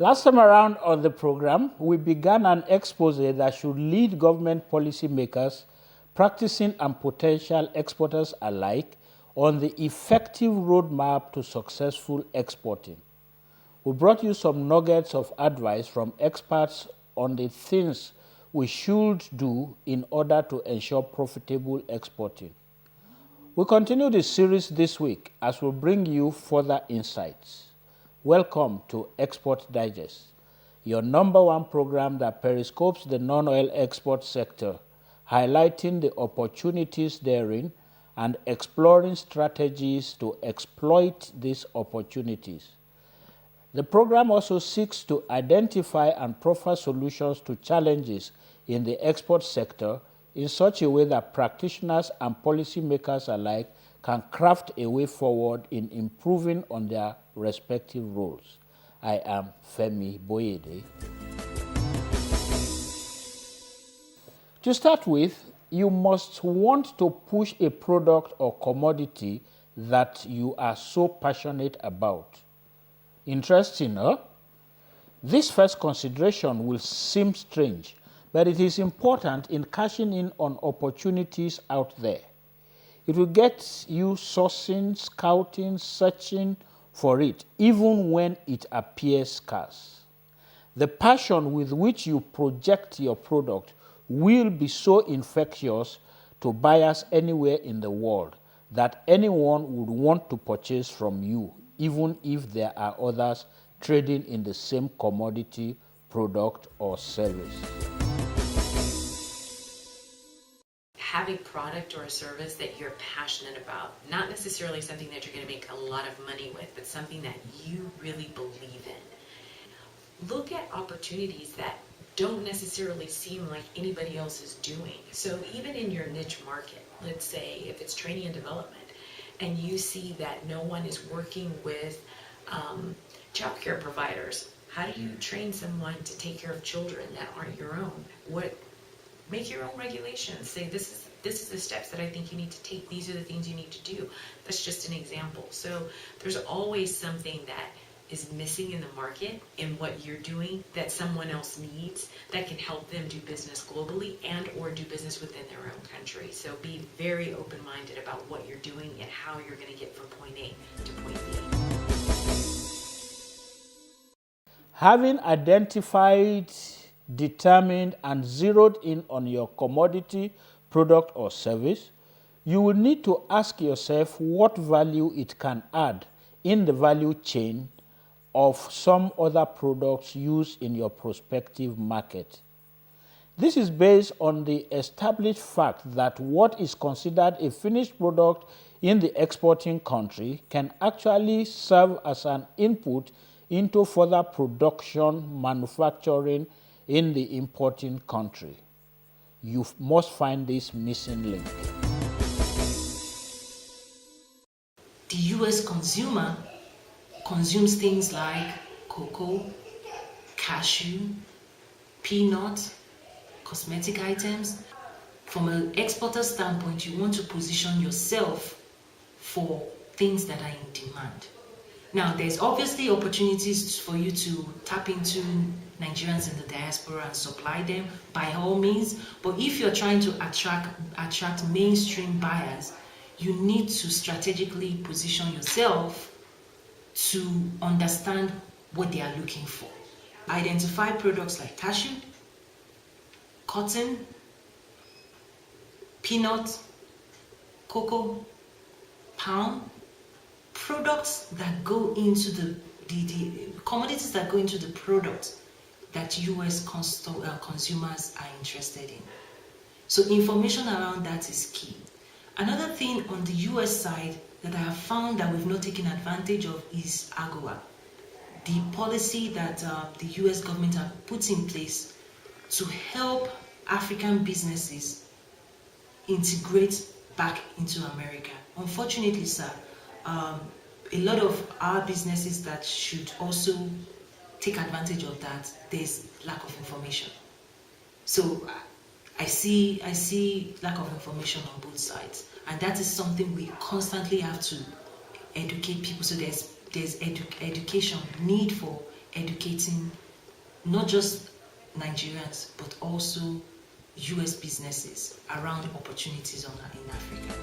Last time around on the program, we began an expose that should lead government policymakers, practicing and potential exporters alike, on the effective roadmap to successful exporting. We brought you some nuggets of advice from experts on the things we should do in order to ensure profitable exporting. We continue this series this week as we bring you further insights. Welcome to Export Digest, your #1 program that periscopes the non-oil export sector, highlighting the opportunities therein and exploring strategies to exploit these opportunities. The program also seeks to identify and proffer solutions to challenges in the export sector in such a way that practitioners and policymakers alike can craft a way forward in improving on their respective roles. I am Femi Boyede. To start with, you must want to push a product or commodity that you are so passionate about. Interesting, huh? This first consideration will seem strange, but it is important in cashing in on opportunities out there. It will get you sourcing, scouting, searching for it, even when it appears scarce. The passion with which you project your product will be so infectious to buyers anywhere in the world that anyone would want to purchase from you, even if there are others trading in the same commodity, product, or service. Have a product or a service that you're passionate about, not necessarily something that you're going to make a lot of money with, but something that you really believe in. Look at opportunities that don't necessarily seem like anybody else is doing. So even in your niche market, let's say if it's training and development, and you see that no one is working with childcare providers, how do you train someone to take care of children that aren't your own? Make your own regulations. Say this is the steps that I think you need to take. These are the things you need to do. That's just an example. So there's always something that is missing in the market in what you're doing that someone else needs that can help them do business globally and or do business within their own country. So be very open-minded about what you're doing and how you're going to get from point A to point B. Having identified, determined, and zeroed in on your commodity, product, or service, you will need to ask yourself what value it can add in the value chain of some other products used in your prospective market. This is based on the established fact that what is considered a finished product in the exporting country can actually serve as an input into further production manufacturing in the importing country. You must find this missing link. The US consumer consumes things like cocoa, cashew, peanut, cosmetic items. From an exporter standpoint, you want to position yourself for things that are in demand. Now, there's obviously opportunities for you to tap into Nigerians in the diaspora and supply them by all means, but if you're trying to attract mainstream buyers, you need to strategically position yourself to understand what they are looking for. Identify products like cashew, cotton, peanut, cocoa, palm, products that go into the commodities that go into the products that US consumers are interested in. So information around that is key. Another thing on the US side that I have found that we've not taken advantage of is AGOA, the policy that the US government have put in place to help African businesses integrate back into America. Unfortunately, sir, a lot of our businesses that should also take advantage of that, there's lack of information. So I see lack of information on both sides, and that is something we constantly have to educate people. So there's education, need for educating not just Nigerians, but also US businesses around opportunities in Africa.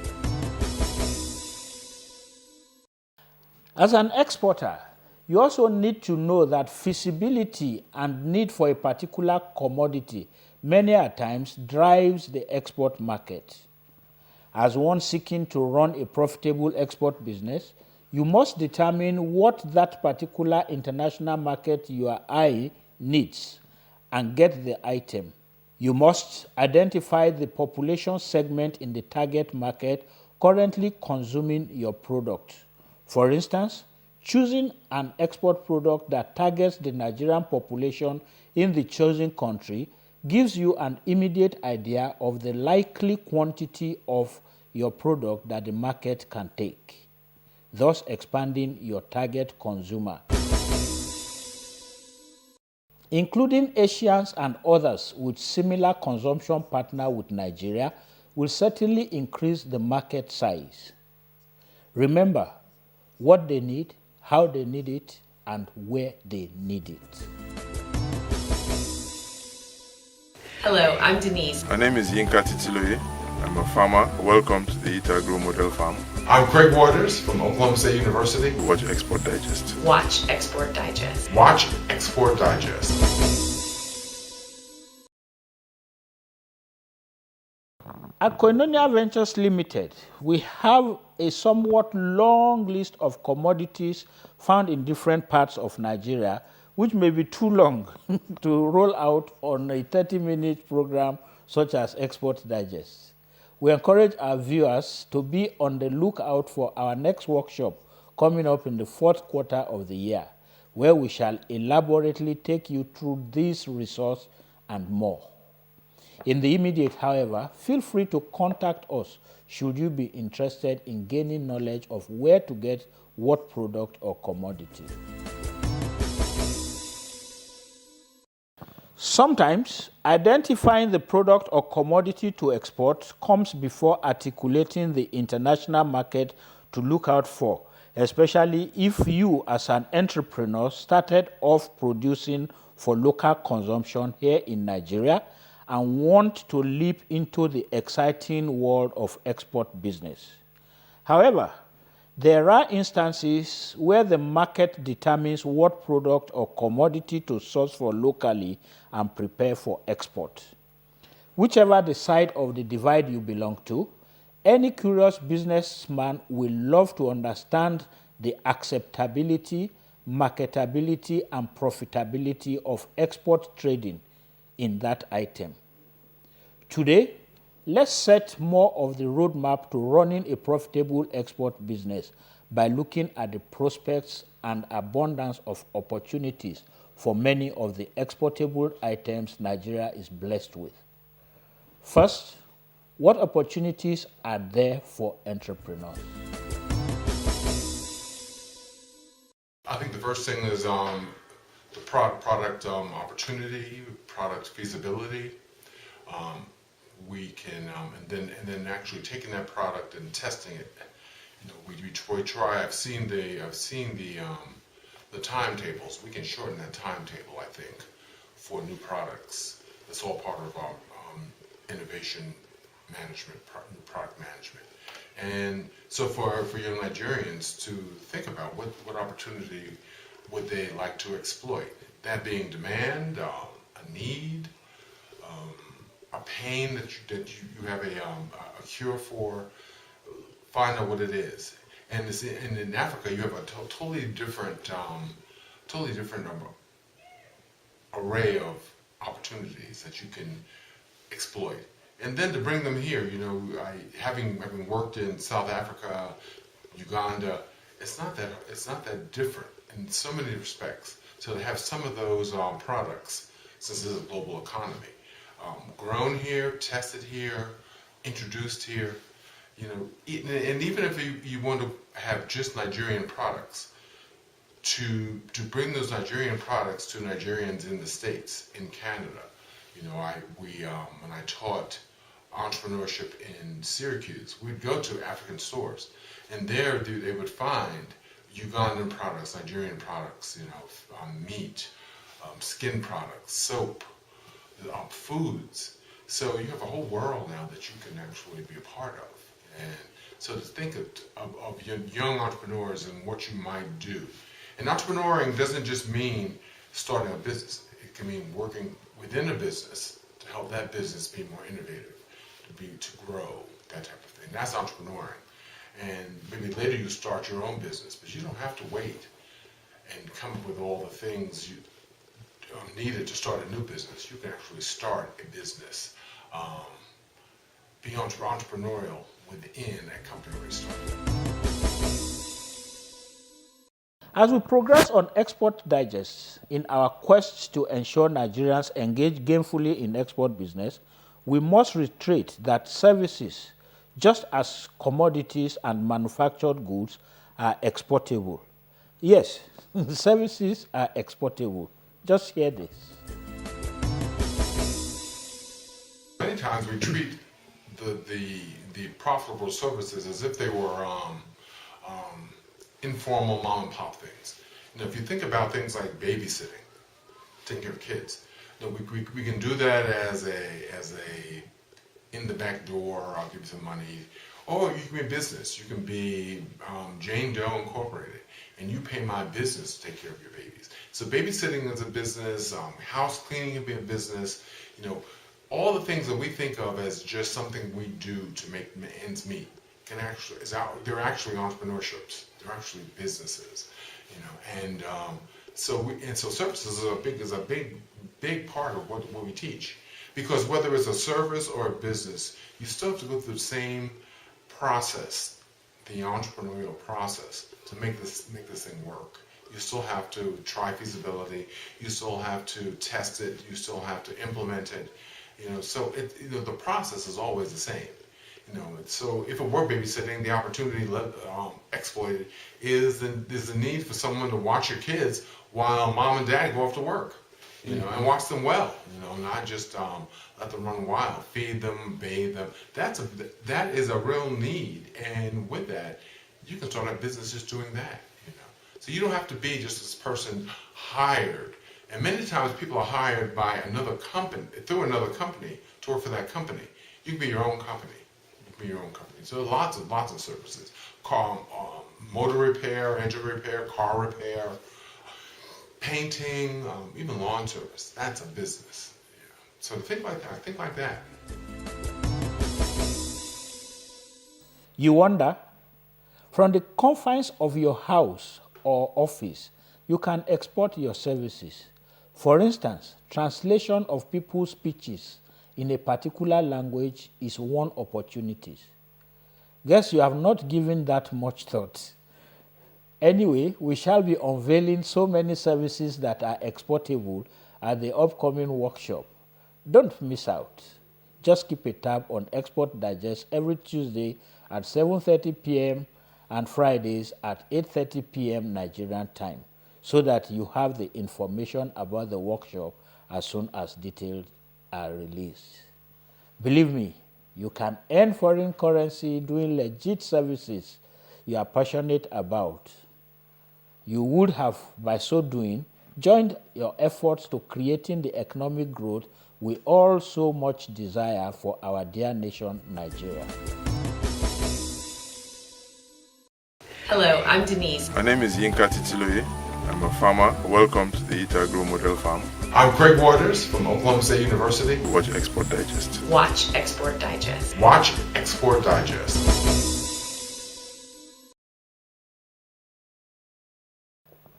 As an exporter, you also need to know that feasibility and need for a particular commodity many a times drives the export market. As one seeking to run a profitable export business, you must determine what that particular international market your eye needs and get the item. You must identify the population segment in the target market currently consuming your product. For instance, choosing an export product that targets the Nigerian population in the chosen country gives you an immediate idea of the likely quantity of your product that the market can take, thus expanding your target consumer. Including Asians and others with similar consumption partner with Nigeria will certainly increase the market size. Remember what they need, how they need it, and where they need it. Hello, I'm Denise. My name is Yinka Titiloye. I'm a farmer. Welcome to the Itagro Model Farm. I'm Craig Waters from Oklahoma State University. Watch Export Digest. Watch Export Digest. Watch Export Digest. At Koinonia Ventures Limited, we have a somewhat long list of commodities found in different parts of Nigeria, which may be too long to roll out on a 30-minute program such as Export Digest. We encourage our viewers to be on the lookout for our next workshop coming up in the fourth quarter of the year, where we shall elaborately take you through this resource and more. In the immediate, however, feel free to contact us should you be interested in gaining knowledge of where to get what product or commodity. Sometimes, identifying the product or commodity to export comes before articulating the international market to look out for, especially if you as an entrepreneur started off producing for local consumption here in Nigeria and want to leap into the exciting world of export business. However, there are instances where the market determines what product or commodity to source for locally and prepare for export. Whichever the side of the divide you belong to, any curious businessman will love to understand the acceptability, marketability, and profitability of export trading in that item. Today, let's set more of the roadmap to running a profitable export business by looking at the prospects and abundance of opportunities for many of the exportable items Nigeria is blessed with. First, what opportunities are there for entrepreneurs? I think the first thing is the product opportunity, product feasibility. We can and then actually taking that product and testing it. You know, we try. I've seen the timetables. We can shorten that timetable, I think, for new products. That's all part of our innovation management, new product management. And so for young Nigerians to think about what opportunity would they like to exploit, that being demand, a need, a pain that you have a cure for, find out what it is. And in Africa, you have a totally different array of opportunities that you can exploit. And then to bring them here, you know, having worked in South Africa, Uganda, it's not that different in so many respects. So to have some of those products, since this is a global economy, grown here, tested here, introduced here, you know, and even if you want to have just Nigerian products, to bring those Nigerian products to Nigerians in the States, in Canada, you know, when I taught entrepreneurship in Syracuse, we'd go to African stores, and there they would find Ugandan products, Nigerian products, meat, skin products, soap, foods. So you have a whole world now that you can actually be a part of. And so to think of young entrepreneurs and what you might do. And entrepreneuring doesn't just mean starting a business. It can mean working within a business to help that business be more innovative, to grow, that type of thing. That's entrepreneuring. And maybe later you start your own business, but you don't have to wait and come up with all the things you needed to start a new business. You can actually start a business, be entrepreneurial within a company where you started. As we progress on Export Digest in our quest to ensure Nigerians engage gainfully in export business, we must reiterate that services, just as commodities and manufactured goods, are exportable. Yes, services are exportable. Just hear this. Many times we treat the profitable services as if they were informal mom and pop things. If you think about things like babysitting, taking care of kids, we can do that as a in the back door, I'll give you some money. Or you can be a business. You can be Jane Doe Incorporated, and you pay my business to take care of your babies. So babysitting is a business, house cleaning can be a business. All the things that we think of as just something we do to make ends meet they're actually entrepreneurships. They're actually businesses, So services is a big part of what we teach. Because whether it's a service or a business, you still have to go through the same process, the entrepreneurial process, to make this thing work. You still have to try feasibility. You still have to test it. You still have to implement it. So the process is always the same. So if it were babysitting, the opportunity exploited is the need for someone to watch your kids while mom and dad go off to work. And watch them well, not just let them run wild, feed them, bathe them. That is a real need, and with that, you can start a business just doing that, So you don't have to be just this person hired. And many times people are hired by another company, through another company, to work for that company. You can be your own company. So lots of services. Motor repair, engine repair, car repair, painting, even lawn service. That's a business. So think like that. You wonder, from the confines of your house or office, you can export your services. For instance, translation of people's speeches in a particular language is one opportunity. Guess you have not given that much thought. Anyway, we shall be unveiling so many services that are exportable at the upcoming workshop. Don't miss out. Just keep a tab on Export Digest every Tuesday at 7:30 p.m. and Fridays at 8:30 p.m. Nigerian time, so that you have the information about the workshop as soon as details are released. Believe me, you can earn foreign currency doing legit services you are passionate about. You would have, by so doing, joined your efforts to creating the economic growth we all so much desire for our dear nation, Nigeria. Hello, I'm Denise. My name is Yinka Titiloye. I'm a farmer. Welcome to the Eat Agro Model Farm. I'm Craig Waters from Oklahoma State University. Watch Export Digest. Watch Export Digest. Watch Export Digest.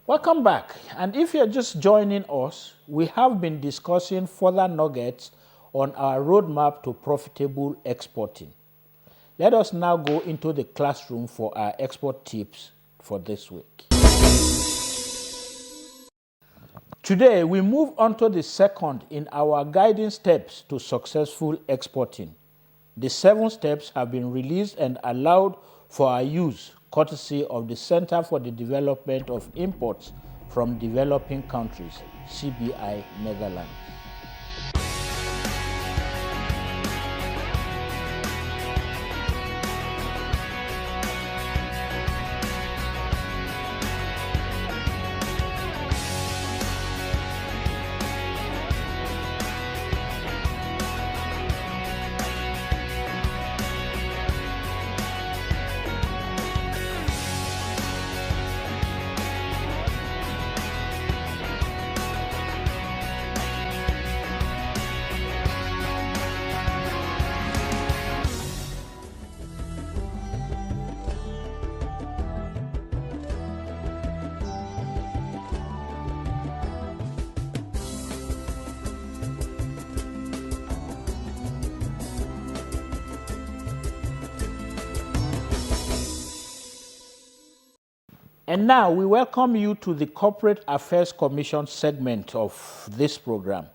Welcome back. And if you're just joining us, we have been discussing further nuggets on our roadmap to profitable exporting. Let us now go into the classroom for our export tips for this week. Today, we move on to the second in our guiding steps to successful exporting. The 7 steps have been released and allowed for our use, courtesy of the Center for the Development of Imports from Developing Countries, CBI, Netherlands. And now we welcome you to the Corporate Affairs Commission segment of this program,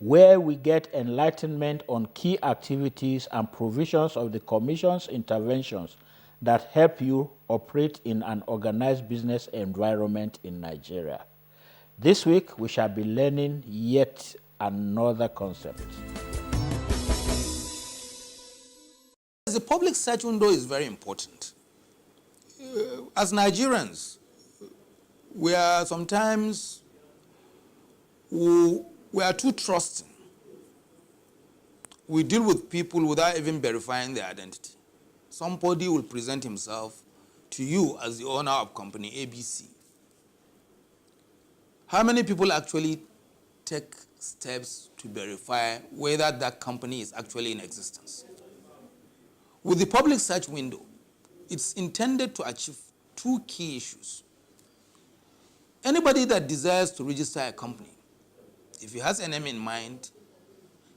where we get enlightenment on key activities and provisions of the Commission's interventions that help you operate in an organized business environment in Nigeria. This week, we shall be learning yet another concept. The public search window is very important. As Nigerians, we are sometimes we are too trusting. We deal with people without even verifying their identity. Somebody will present himself to you as the owner of company ABC. How many people actually take steps to verify whether that company is actually in existence? With the public search window, it's intended to achieve two key issues. Anybody that desires to register a company, if he has a name in mind,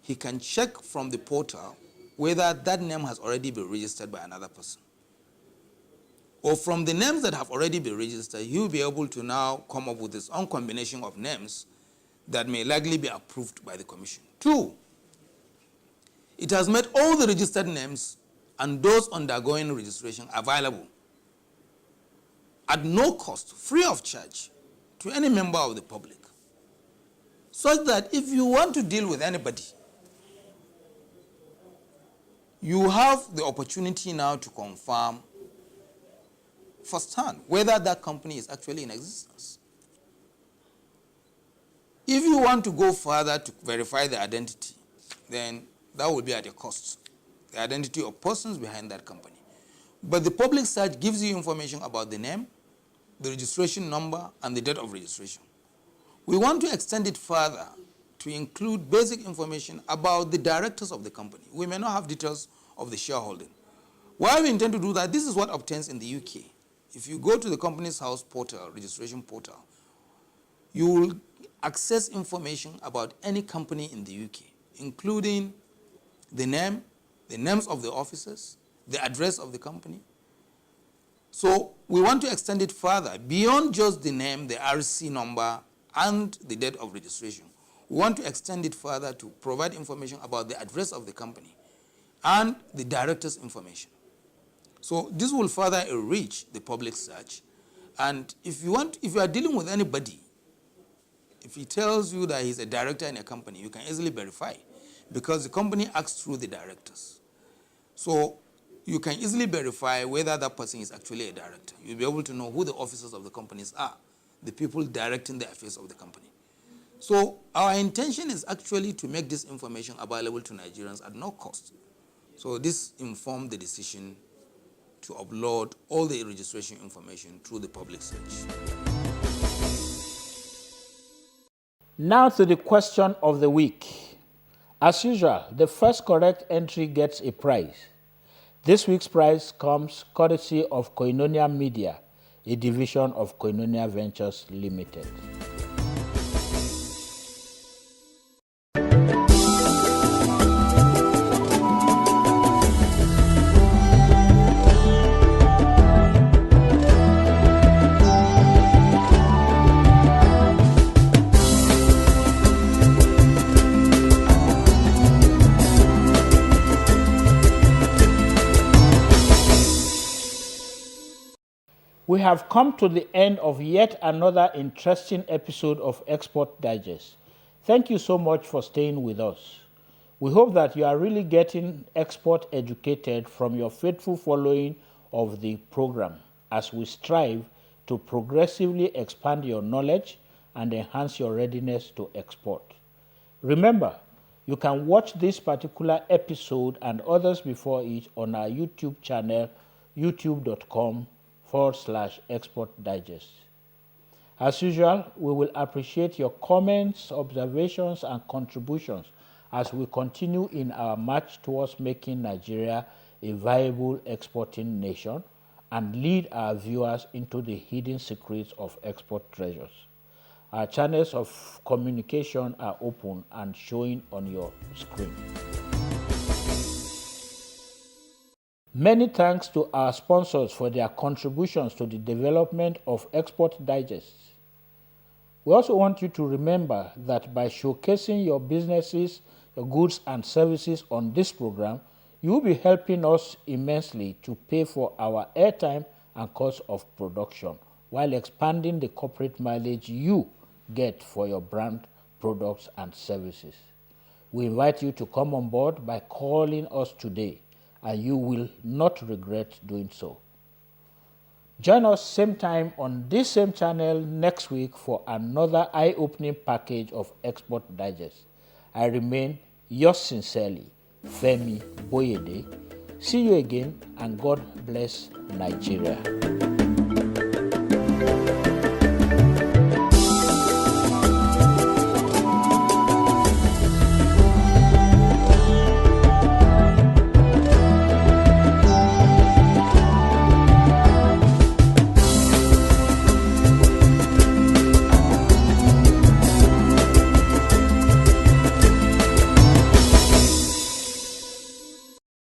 he can check from the portal whether that name has already been registered by another person. Or from the names that have already been registered, he will be able to now come up with his own combination of names that may likely be approved by the Commission. Two, it has made all the registered names and those undergoing registration available at no cost, free of charge, to any member of the public, such that if you want to deal with anybody, you have the opportunity now to confirm firsthand whether that company is actually in existence. If you want to go further to verify the identity, then that will be at a cost, the identity of persons behind that company. But the public search gives you information about the name, the registration number, and the date of registration. We want to extend it further to include basic information about the directors of the company. We may not have details of the shareholding. Why we intend to do that, this is what obtains in the UK. If you go to the Companies House portal, registration portal, you will access information about any company in the UK, including the name, the names of the officers, the address of the company. So we want to extend it further beyond just the name, the RC number, and the date of registration. We want to extend it further to provide information about the address of the company and the director's information. So this will further enrich the public search. And if you are dealing with anybody, if he tells you that he's a director in a company, you can easily verify, because the company acts through the directors. So you can easily verify whether that person is actually a director. You'll be able to know who the officers of the companies are, the people directing the affairs of the company. So our intention is actually to make this information available to Nigerians at no cost. So this informed the decision to upload all the registration information through the public search. Now to the question of the week. As usual, the first correct entry gets a prize. This week's prize comes courtesy of Koinonia Media, a division of Koinonia Ventures Limited. We have come to the end of yet another interesting episode of Export Digest. Thank you so much for staying with us. We hope that you are really getting export educated from your faithful following of the program as we strive to progressively expand your knowledge and enhance your readiness to export. Remember, you can watch this particular episode and others before it on our YouTube channel, youtube.com/Export Digest. As usual, we will appreciate your comments, observations, and contributions as we continue in our march towards making Nigeria a viable exporting nation and lead our viewers into the hidden secrets of export treasures. Our channels of communication are open and showing on your screen. Many thanks to our sponsors for their contributions to the development of Export Digests. We also want you to remember that by showcasing your businesses, your goods and services on this program, you will be helping us immensely to pay for our airtime and cost of production while expanding the corporate mileage you get for your brand, products and services. We invite you to come on board by calling us today, and you will not regret doing so. Join us same time on this same channel next week for another eye-opening package of Export Digest. I remain yours sincerely, Femi Boyede. See you again, and God bless Nigeria.